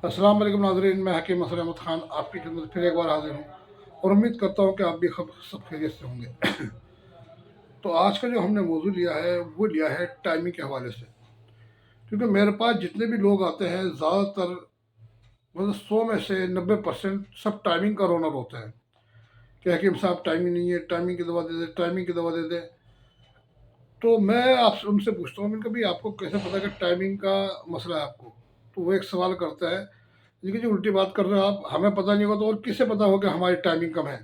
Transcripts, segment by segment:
अस्सलाम वालेकुम नाज़रीन, मैं हकीम असलम अहमद ख़ान आपकी खिदमत फिर एक बार हाज़िर हूँ और उम्मीद करता हूँ कि आप भी सब खैरियत से होंगे। तो आज का जो हमने मौजू लिया है वो लिया है टाइमिंग के हवाले से, क्योंकि मेरे पास जितने भी लोग आते हैं ज़्यादातर मतलब 100 में से 90% सब टाइमिंग का रोनर होता है कि हकीम साहब टाइमिंग नहीं है, टाइमिंग की दवा दे दे, टाइमिंग की दवा दे दे। तो मैं आपसे उनसे पूछता हूँ, मैंने कहा भाई आपको कैसे पता कि टाइमिंग का मसला है आपको? तो वो एक सवाल करता है, लेकिन जो उल्टी बात कर रहे हो आप, हमें पता नहीं होगा तो और किसे पता होगा हमारी टाइमिंग कम है?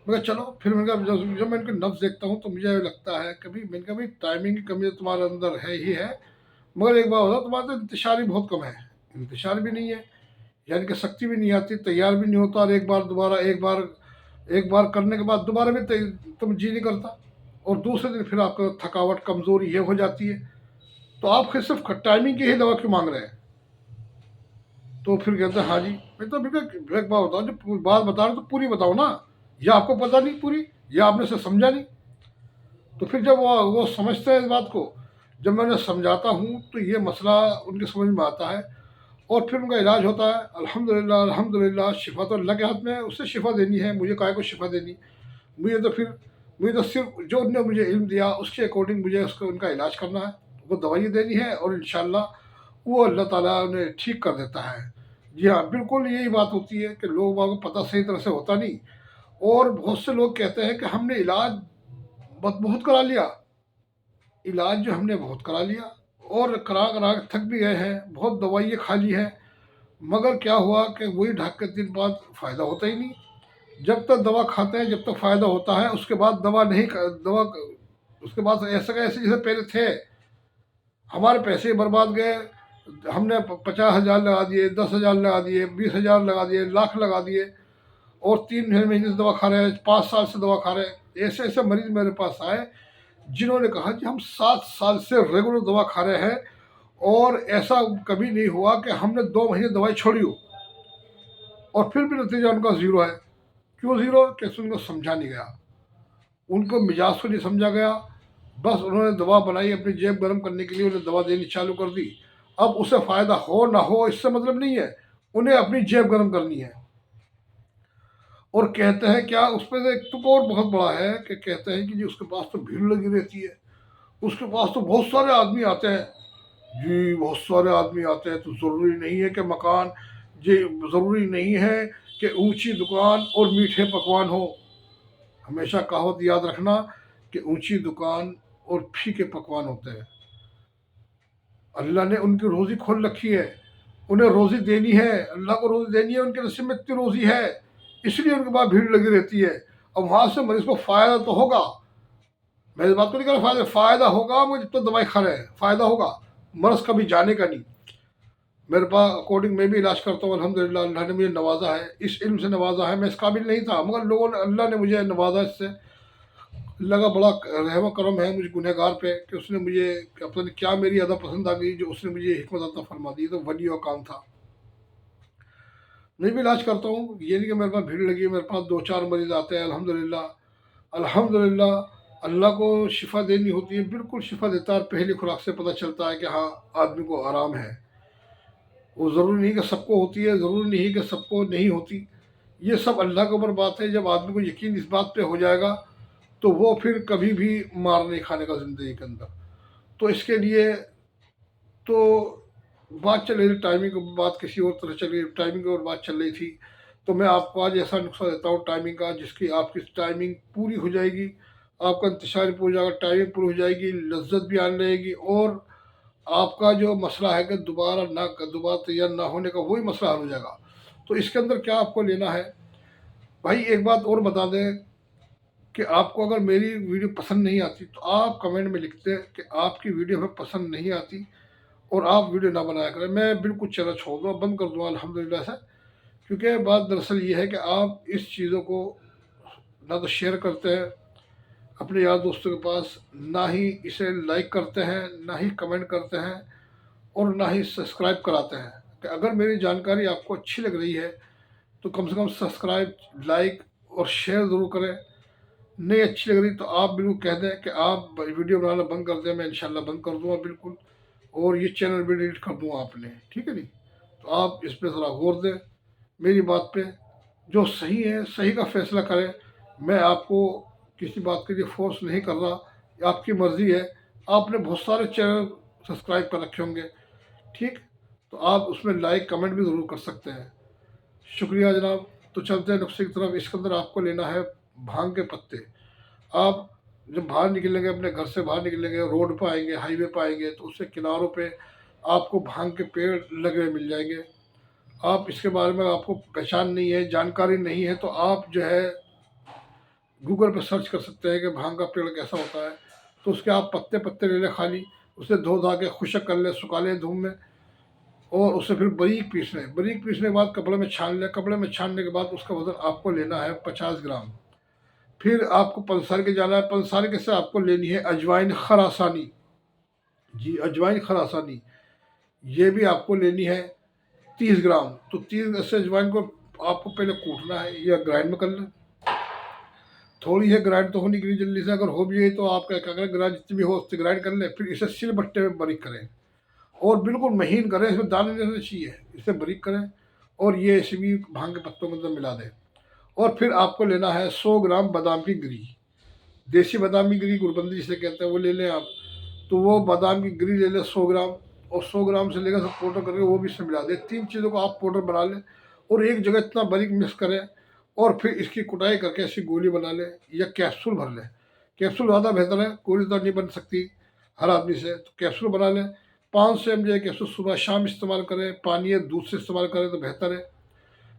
मैं कहा चलो फिर, मैंने कहा जब मैं इनके नब्ज़ देखता हूँ तो मुझे लगता है कभी, मैंने कहा भाई टाइमिंग की कमी तो तुम्हारे अंदर है ही है, मगर एक बात होता तुम्हारा तो इंतशार ही बहुत कम है। इंतशार भी नहीं है, यानी कि शक्ति भी नहीं आती, तैयार भी नहीं होता, और एक बार दोबारा एक बार करने के बाद दोबारा भी तुम जी नहीं करता, और दूसरे दिन फिर आपका थकावट कमज़ोरी ये हो जाती है। तो आप फिर सिर्फ टाइमिंग की ही दवा क्यों मांग रहे हैं? तो फिर कहते हैं हाँ जी। मैं तो बिल्कुल एक बात बताओ, जो बात बता रहे हो तो पूरी बताओ ना, या आपको पता नहीं पूरी, या आपने से समझा नहीं। तो फिर जब वो समझते हैं इस बात को, जब मैं उन्हें समझाता हूँ तो ये मसला उनके समझ में आता है, और फिर उनका इलाज होता है। अल्हम्दुलिल्लाह अल्हम्दुलिल्लाह, शिफा तो अल्लाह के हाथ में है, उससे शिफा देनी है, मुझे काहे को शिफा देनी। मुझे तो फिर मुझे तो सिर्फ जो उन्होंने मुझे इल्म दिया उसके अकॉर्डिंग मुझे उसको उनका इलाज करना है, वो दवाई देनी है, और इंशाल्लाह वो अल्लाह ताला उन्हें ठीक कर देता है। जी हाँ, बिल्कुल यही बात होती है कि लोगों को पता सही तरह से होता नहीं, और बहुत से लोग कहते हैं कि हमने इलाज बहुत करा लिया, इलाज जो हमने बहुत करा लिया, और करा करा के थक भी गए हैं, बहुत दवाइयाँ खा ली हैं, मगर क्या हुआ कि वही ढाक के दिन बाद फ़ायदा होता ही नहीं। जब तक दवा खाते हैं जब तक फ़ायदा होता है, उसके बाद दवा नहीं दवा, उसके बाद ऐसा का ऐसे जैसे पहले थे, हमारे पैसे बर्बाद गए। हमने 50,000 लगा दिए, 10,000 लगा दिए, 20,000 लगा दिए, लाख लगा दिए, और 3 महीने से दवा खा रहे हैं, 5 साल से दवा खा रहे हैं। ऐसे ऐसे मरीज मेरे पास आए जिन्होंने कहा कि हम 7 साल से रेगुलर दवा खा रहे हैं, और ऐसा कभी नहीं हुआ कि हमने 2 महीने दवाई छोड़ी हो, और फिर भी नतीजा उनका ज़ीरो है। क्यों ज़ीरो? कैसे उनको समझा नहीं गया, उनको मिजाज को नहीं समझा गया। बस उन्होंने दवा बनाई अपनी जेब गर्म करने के लिए, उन्हें दवा देनी चालू कर दी। अब उससे फ़ायदा हो ना हो इससे मतलब नहीं है, उन्हें अपनी जेब गर्म करनी है। और कहते हैं क्या, उस पर एक तुक और बहुत बड़ा है कि कहते हैं कि जी उसके पास तो भीड़ लगी रहती है, उसके पास तो बहुत सारे आदमी आते हैं। जी बहुत सारे आदमी आते हैं तो ज़रूरी नहीं है कि मकान, जी ज़रूरी नहीं है कि ऊंची दुकान और मीठे पकवान हो। हमेशा कहावत याद रखना कि ऊंची दुकान और फीके पकवान होते हैं। अल्लाह ने उनकी रोज़ी खोल रखी है, उन्हें रोज़ी देनी है, अल्लाह को रोज़ी देनी है, उनके नसीब में इतनी रोज़ी है, इसलिए उनके पास भीड़ लगी रहती है। अब वहाँ से मरीज को फ़ायदा तो होगा, मैं इस बात को नहीं कर रहा, फ़ायदा होगा, मुझे तो दवाई खा रहे हैं फ़ायदा होगा, मर्ज़ कभी जाने का नहीं। मेरे पास अकॉर्डिंग मैं भी इलाज करता हूँ अल्हम्दुलिल्लाह, अल्लाह ने मुझे नवाजा है, इस इल्म से नवाजा है। मैं इस काबिल नहीं था, मगर लोगों ने, अल्लाह ने मुझे नवाजा इससे। अल्लाह का बड़ा रहम करम है मुझे गुनहगार पे कि उसने मुझे, पता नहीं क्या मेरी अदा पसंद आ गई, जो उसने मुझे हिकमत अता फरमा दी, तो वली और काम था। मैं भी इलाज करता हूँ, ये नहीं कि मेरे पास भीड़ लगी है, मेरे पास 2-4 मरीज आते हैं अल्हम्दुलिल्लाह। अल्हम्दुलिल्लाह अल्लाह को शिफा देनी होती है, बिल्कुल शिफा देता है, पहली खुराक से पता चलता है कि हाँ आदमी को आराम है। वो ज़रूरी नहीं कि सबको होती है, ज़रूरी नहीं कि सबको नहीं होती, ये सब अल्लाह के ऊपर बात है। जब आदमी को यकीन इस बात पे हो जाएगा तो वो फिर कभी भी मार नहीं खाने का ज़िंदगी के अंदर। तो इसके लिए तो बात चल रही थी टाइमिंग की, बात किसी और तरह चल रही, टाइमिंग की और बात चल रही थी। तो मैं आपको आज ऐसा नुस्खा देता हूँ टाइमिंग का, जिसकी आपकी टाइमिंग पूरी हो जाएगी, आपका इंतजार पूरा हो जाएगा, टाइमिंग पूरी हो जाएगी, लज्जत भी आने लगेगी, और आपका जो मसला है कि दोबारा तैयार ना होने का, वही मसला हल हो जाएगा। तो इसके अंदर क्या आपको लेना है भाई, एक बात और बता दें कि आपको अगर मेरी वीडियो पसंद नहीं आती तो आप कमेंट में लिखते हैं कि आपकी वीडियो हमें पसंद नहीं आती, और आप वीडियो ना बनाया करें, मैं बिल्कुल चैनल छोड़ दूँगा, बंद कर दूँगा अल्हम्दुलिल्लाह से। क्योंकि बात दरअसल ये है कि आप इस चीज़ों को ना तो शेयर करते हैं अपने यार दोस्तों के पास, ना ही इसे लाइक करते हैं, ना ही कमेंट करते हैं, और ना ही सब्सक्राइब कराते हैं। कि अगर मेरी जानकारी आपको अच्छी लग रही है तो कम से कम सब्सक्राइब, लाइक और शेयर ज़रूर करें। नहीं अच्छी लग रही तो आप बिल्कुल कह दें कि आप वीडियो बनाना बंद कर दें, मैं इंशाल्लाह बंद कर दूँगा बिल्कुल, और ये चैनल भी डिलीट कर दूँगा आपने, ठीक है नहीं? तो आप इस पे ज़रा गौर दें मेरी बात पे। जो सही है सही का फैसला करें। मैं आपको किसी बात के लिए फोर्स नहीं कर रहा, ये आपकी मर्ज़ी है। आपने बहुत सारे चैनल सब्सक्राइब कर रखे होंगे, ठीक, तो आप उसमें लाइक कमेंट भी ज़रूर कर सकते हैं। शुक्रिया जनाब। तो चलते हैं नुस्खे की तरफ। इसके अंदर आपको लेना है भांग के पत्ते। आप जब बाहर निकलेंगे, अपने घर से बाहर निकलेंगे, रोड पर आएंगे, हाईवे पर आएंगे, तो उसके किनारों पे आपको भांग के पेड़ लगे हुए मिल जाएंगे। आप इसके बारे में आपको पहचान नहीं है, जानकारी नहीं है, तो आप जो है गूगल पर सर्च कर सकते हैं कि भांग का पेड़ कैसा होता है। तो उसके आप पत्ते पत्ते ले लें खाली, उसे धो धा के खुशक कर लें, सुखा लें धूप में, और उसे फिर बारीक पीस लें। बारीक पीसने के बाद कपड़े में छान लें। कपड़े में छानने के बाद उसका वज़न आपको लेना है 50 ग्राम। फिर आपको पंसार के जाना है। पंसार के से आपको लेनी है अजवाइन खरासानी। जी, अजवाइन खरासानी ये भी आपको लेनी है 30 ग्राम। तो 30 ऐसे अजवाइन को आपको पहले कूटना है या ग्राइंड में कर लें। थोड़ी है ग्राइंड तो होनी चाहिए जल्दी से। अगर हो भी गई तो आप क्या करें, ग्राइंड जितनी भी हो उससे ग्राइंड कर लें। फिर इसे सिल बट्टे में बारीक करें और बिल्कुल महीन करें, इसमें दाने नहीं रहने चाहिए। इसे बारीक करें और ये इसी भी भांग के पत्तों के अंदर मिला दें। और फिर आपको लेना है 100 ग्राम बादाम की गिरी। देसी बादाम की गिरी गुड़बंदी जिसे कहते हैं, वो ले लें आप। तो वो बादाम की गिरी ले लें 100 ग्राम। और 100 ग्राम से लेकर सब पाउडर करके वो भी इसमें मिला दें। तीन चीज़ों को आप पाउडर बना लें और एक जगह इतना बारीक मिक्स करें। और फिर इसकी कुटाई करके ऐसी गोली बना लें या कैप्सूल भर लें। कैप्सूल ज़्यादा बेहतर है, गोली तो नहीं बन सकती हर आदमी से, तो कैप्सूल बना लें। 500 ml कैप्सूल सुबह शाम इस्तेमाल करें। पानी या दूध से इस्तेमाल करें तो बेहतर है,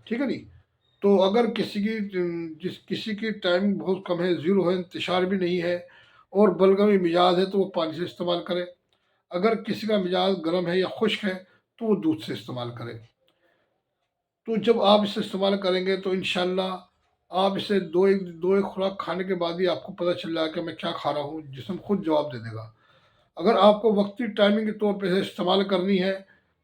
ठीक है नी। तो अगर किसी की टाइमिंग बहुत कम है, ज़ीरो है, इंतशार भी नहीं है और बलगमी मिजाज है, तो वो पानी से इस्तेमाल करें। अगर किसी का मिजाज गर्म है या खुश्क है तो वो दूध से इस्तेमाल करें। तो जब आप इसे इस्तेमाल करेंगे तो इंशाल्लाह आप इसे दो एक खुराक खाने के बाद ही आपको पता चल जाएगा कि मैं क्या खा रहा हूँ, जिस्म खुद जवाब दे देगा। अगर आपको वक्ती टाइमिंग के तौर पे इसे इस्तेमाल करनी है,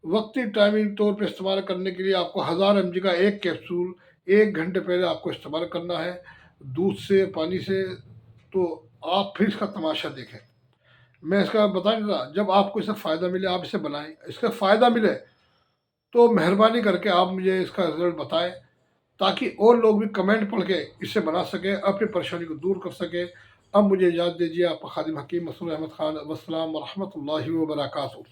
वक्ती टाइमिंग तौर पे इस्तेमाल करने के लिए आपको 1000 mg का एक कैप्सूल 1 घंटे पहले आपको इस्तेमाल करना है, दूध से पानी से। तो आप फिर इसका तमाशा देखें। मैं इसका बता नहीं रहा, जब आपको इससे फ़ायदा मिले आप इसे बनाएं। इसका फ़ायदा मिले तो मेहरबानी करके आप मुझे इसका रिजल्ट बताएं, ताकि और लोग भी कमेंट पढ़ के इसे बना सकें, अपनी परेशानी को दूर कर सकें। अब मुझे इजाज़त दीजिए। आपका खादिम हकीम मसूद अहमद खान। अस्सलाम व रहमतुल्लाहि व बरकातहू।